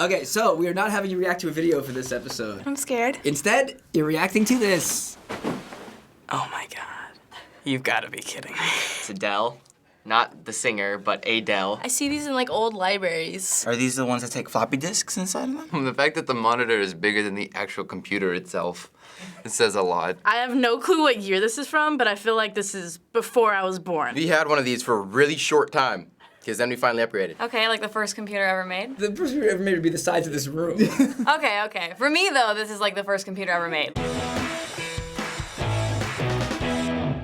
Okay, so we are not having you react to a video for this episode. I'm scared. Instead, you're reacting to this. Oh my god. You've got to be kidding me. It's Adele. Not the singer, but Adele. I see these in like old libraries. Are these the ones that take floppy disks inside of them? The fact that the monitor is bigger than the actual computer itself, it says a lot. I have no clue what year this is from, but I feel like this is before I was born. We had one of these for a really short time, because then we finally upgraded. Okay, like the first computer ever made? The first video ever made would be the size of this room. Okay. For me, though, this is like the first computer ever made.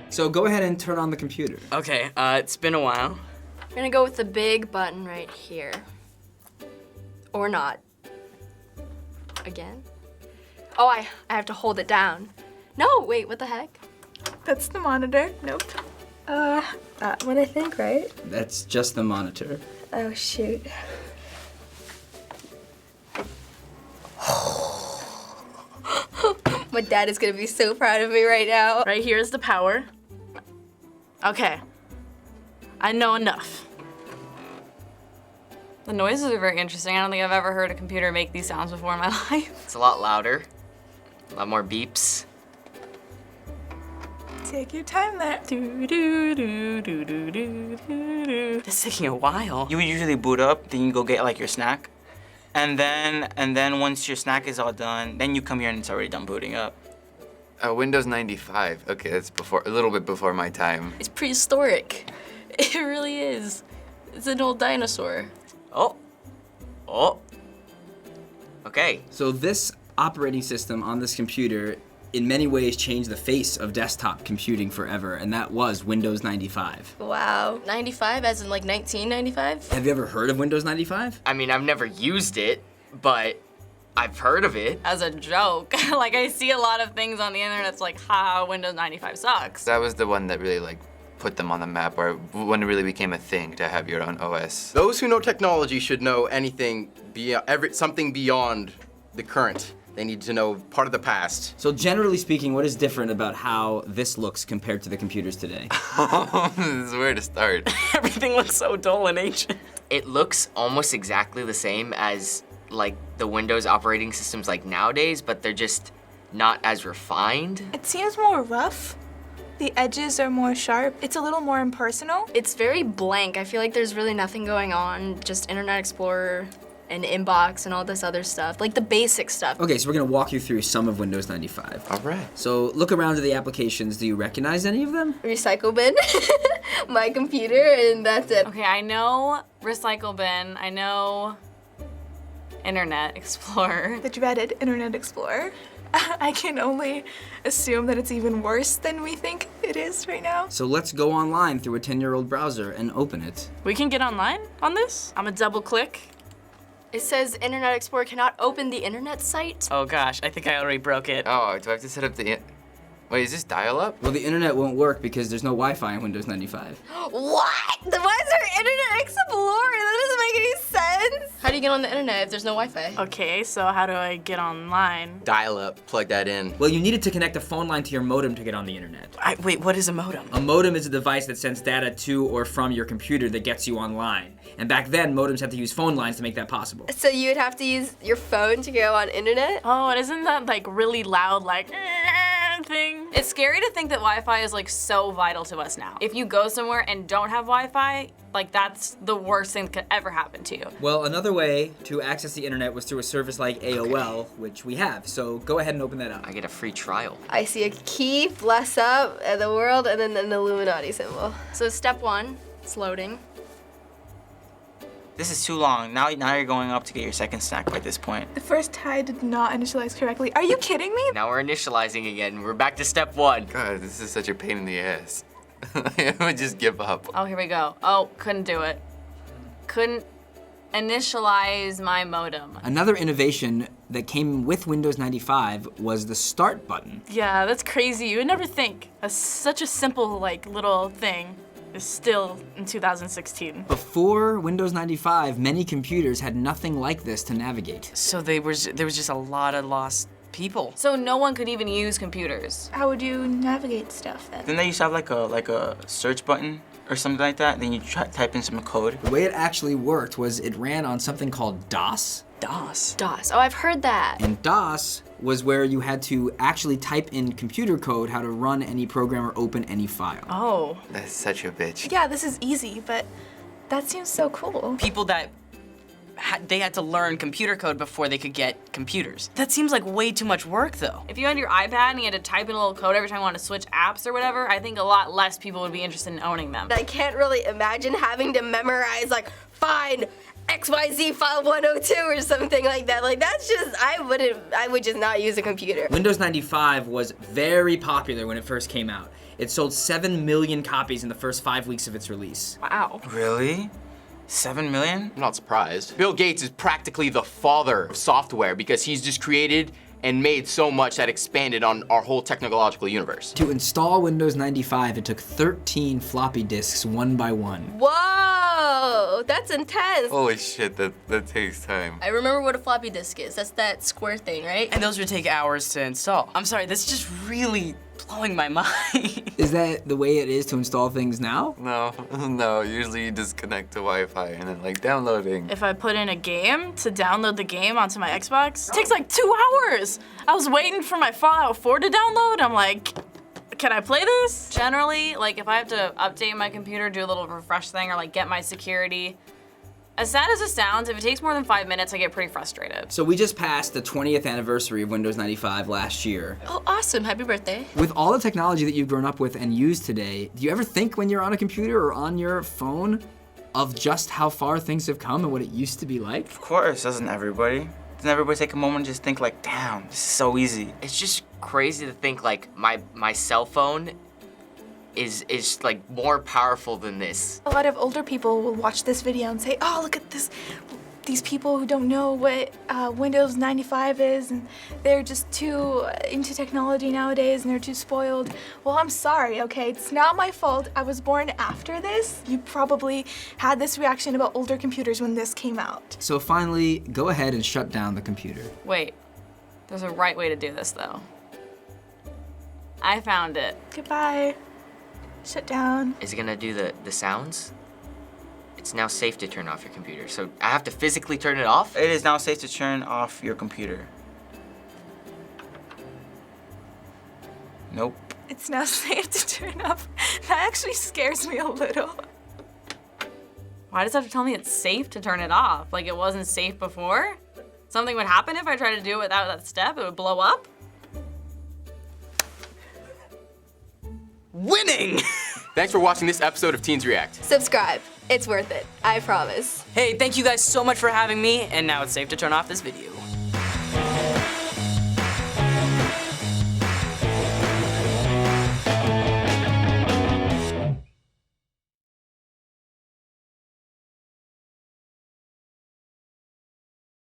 So go ahead and turn on the computer. Okay, it's been a while. We're gonna go with the big button right here. Or not. Again? Oh, I have to hold it down. No, wait, what the heck? That's the monitor. Nope. That one I think, right? That's just the monitor. Oh, shoot. My dad is gonna be so proud of me right now. Right here is the power. Okay. I know enough. The noises are very interesting. I don't think I've ever heard a computer make these sounds before in my life. It's a lot louder. A lot more beeps. Take your time there. This is taking a while. You would usually boot up, then you go get like your snack. And then once your snack is all done, then you come here and it's already done booting up. Windows 95. Okay, that's a little bit before my time. It's prehistoric. It really is. It's an old dinosaur. Oh. Okay. So this operating system on this computer in many ways changed the face of desktop computing forever, and that was Windows 95. Wow. 95 as in like 1995? Have you ever heard of Windows 95? I mean, I've never used it, but I've heard of it. As a joke. Like, I see a lot of things on the internet that's like, haha, Windows 95 sucks. That was the one that really like put them on the map, or when it really became a thing to have your own OS. Those who know technology should know anything, something beyond the current. They need to know part of the past. So generally speaking, what is different about how this looks compared to the computers today? This is where to start. Everything looks so dull and ancient. It looks almost exactly the same as like the Windows operating systems like nowadays, but they're just not as refined. It seems more rough. The edges are more sharp. It's a little more impersonal. It's very blank. I feel like there's really nothing going on. Just Internet Explorer and Inbox and all this other stuff. Like the basic stuff. Okay, so we're gonna walk you through some of Windows 95. All right. So look around to the applications. Do you recognize any of them? Recycle bin, my computer, and that's it. Okay, I know Recycle Bin. I know Internet Explorer. The dreaded Internet Explorer. I can only assume that it's even worse than we think it is right now. So let's go online through a 10-year-old browser and open it. We can get online on this? I'm gonna double click. It says Internet Explorer cannot open the internet site. Oh gosh, I think I already broke it. Oh, do I have to set up wait, is this dial-up? Well, the internet won't work because there's no Wi-Fi in Windows 95. What? Why is there Internet Explorer? That doesn't make any sense. How do you get on the internet if there's no Wi-Fi? Okay, so how do I get online? Dial-up, plug that in. Well, you needed to connect a phone line to your modem to get on the internet. Wait, what is a modem? A modem is a device that sends data to or from your computer that gets you online. And back then, modems had to use phone lines to make that possible. So you would have to use your phone to go on internet? Oh, and isn't that like really loud, like thing? It's scary to think that Wi-Fi is like so vital to us now. If you go somewhere and don't have Wi-Fi, like that's the worst thing that could ever happen to you. Well, another way to access the internet was through a service like AOL, which we have. So go ahead and open that up. I get a free trial. I see a key, bless up, the world, and then an Illuminati symbol. So step one, it's loading. This is too long. Now you're going up to get your second snack by this point. The first tie did not initialize correctly. Are you kidding me? Now we're initializing again. We're back to step one. God, this is such a pain in the ass. I would just give up. Oh, here we go. Oh, couldn't do it. Couldn't initialize my modem. Another innovation that came with Windows 95 was the Start button. Yeah, that's crazy. You would never think such a simple like little thing is still in 2016. Before Windows 95, many computers had nothing like this to navigate. So there was just a lot of lost people. So no one could even use computers. How would you navigate stuff then? Didn't they used to have like a search button or something like that. Then you type in some code. The way it actually worked was it ran on something called DOS. DOS. DOS. Oh, I've heard that. And DOS was where you had to actually type in computer code how to run any program or open any file. Oh. That's such a bitch. Yeah, this is easy, but that seems so cool. People that they had to learn computer code before they could get computers. That seems like way too much work, though. If you had your iPad and you had to type in a little code every time you wanted to switch apps or whatever, I think a lot less people would be interested in owning them. I can't really imagine having to memorize, like, find XYZ file 102 or something like that. Like, that's just, I would just not use a computer. Windows 95 was very popular when it first came out. It sold 7 million copies in the first 5 weeks of its release. Wow. Really? 7 million? I'm not surprised. Bill Gates is practically the father of software because he's just created and made so much that expanded on our whole technological universe. To install Windows 95, it took 13 floppy disks one by one. Whoa, that's intense. Holy shit, that takes time. I remember what a floppy disk is. That's that square thing, right? And those would take hours to install. I'm sorry, that's just really blowing my mind. Is that the way it is to install things now? No, usually you just connect to Wi-Fi and then like downloading. If I put in a game to download the game onto my Xbox, it takes like 2 hours. I was waiting for my Fallout 4 to download. I'm like, can I play this? Generally, like if I have to update my computer, do a little refresh thing, or like get my security, as sad as it sounds, if it takes more than 5 minutes, I get pretty frustrated. So we just passed the 20th anniversary of Windows 95 last year. Oh, awesome. Happy birthday. With all the technology that you've grown up with and use today, do you ever think when you're on a computer or on your phone of just how far things have come and what it used to be like? Of course, doesn't everybody? Doesn't everybody take a moment and just think like, damn, this is so easy? It's just crazy to think like my cell phone is like more powerful than this. A lot of older people will watch this video and say, oh, look at this. These people who don't know what Windows 95 is, and they're just too into technology nowadays, and they're too spoiled. Well, I'm sorry, okay? It's not my fault. I was born after this. You probably had this reaction about older computers when this came out. So finally, go ahead and shut down the computer. Wait, there's a right way to do this though. I found it. Goodbye. Shut down. Is it gonna do the sounds? It's now safe to turn off your computer, so I have to physically turn it off? It is now safe to turn off your computer. Nope. It's now safe to turn off. That actually scares me a little. Why does it have to tell me it's safe to turn it off? Like it wasn't safe before? Something would happen if I tried to do it without that step? It would blow up? Winning! Thanks for watching this episode of Teens React. Subscribe. It's worth it. I promise. Hey, thank you guys so much for having me, and now it's safe to turn off this video.